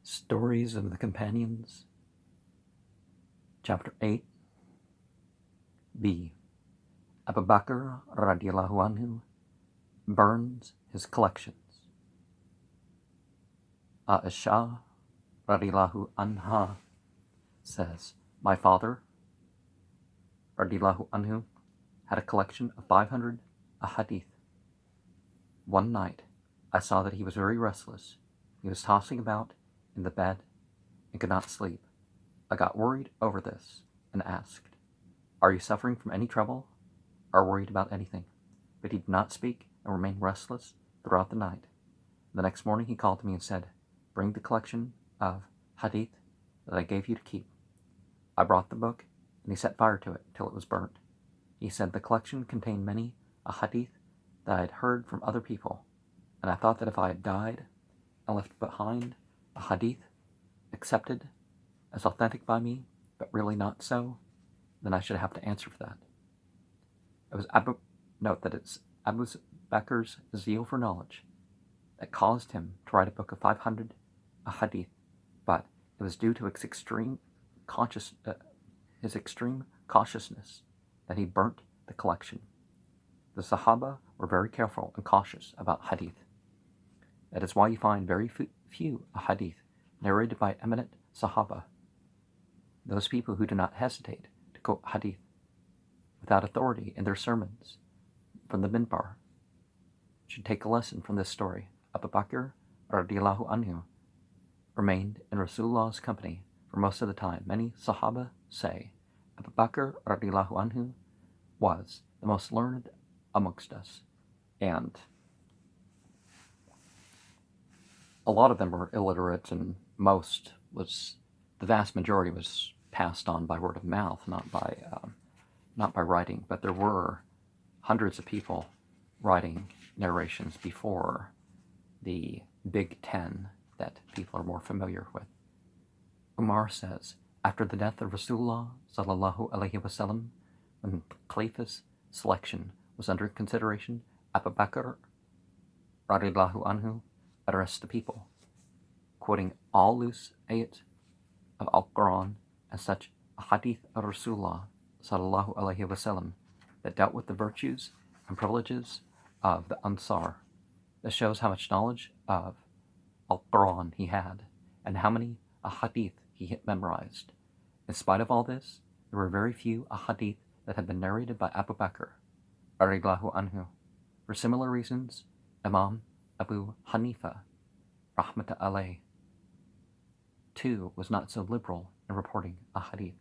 Stories of the Companions, Chapter 8. B. Abu Bakr radiallahu anhu burns his collections. Aisha radiallahu anha says, my father radiallahu anhu had a collection of 500 ahadith. One night I saw that he was very restless. He was tossing about in the bed and could not sleep. I got worried over this and asked, are you suffering from any trouble or worried about anything? But he did not speak and remained restless throughout the night. The next morning he called to me and said, bring the collection of hadith that I gave you to keep. I brought the book and he set fire to it till it was burnt. He said the collection contained many ahadith that I had heard from other people, and I thought that if I had died and left behind a hadith accepted as authentic by me, but really not so, then I should have to answer for that. Note that it's Abu Bakr's zeal for knowledge that caused him to write a book of 500 ahadith, but it was due to his extreme cautiousness that he burnt the collection. The Sahaba were very careful and cautious about hadith. That is why you find very few hadith narrated by eminent Sahaba. Those people who do not hesitate to quote hadith without authority in their sermons from the minbar should take a lesson from this story. Abu Bakr radiallahu anhu remained in Rasulullah's company for most of the time. Many Sahaba say Abu Bakr radiallahu anhu was the most learned amongst us, and a lot of them were illiterate, and the vast majority was passed on by word of mouth, not by writing. But there were hundreds of people writing narrations before the Big Ten that people are more familiar with. Umar says, after the death of Rasulullah sallallahu alaihi wasallam, when Khalifa's selection was under consideration, Abu Bakr radiallahu anhu addressed the people, quoting all loose ayat of Al-Quran and such a hadith of Rasulullah sallallahu alaihi wasallam that dealt with the virtues and privileges of the Ansar. This shows how much knowledge of Al-Quran he had and how many ahadith he had memorized. In spite of all this, there were very few ahadith that had been narrated by Abu Bakr radiallahu anhu. For similar reasons, Imam Abu Hanifa rahmatullahi alayhi too was not so liberal in reporting ahadith.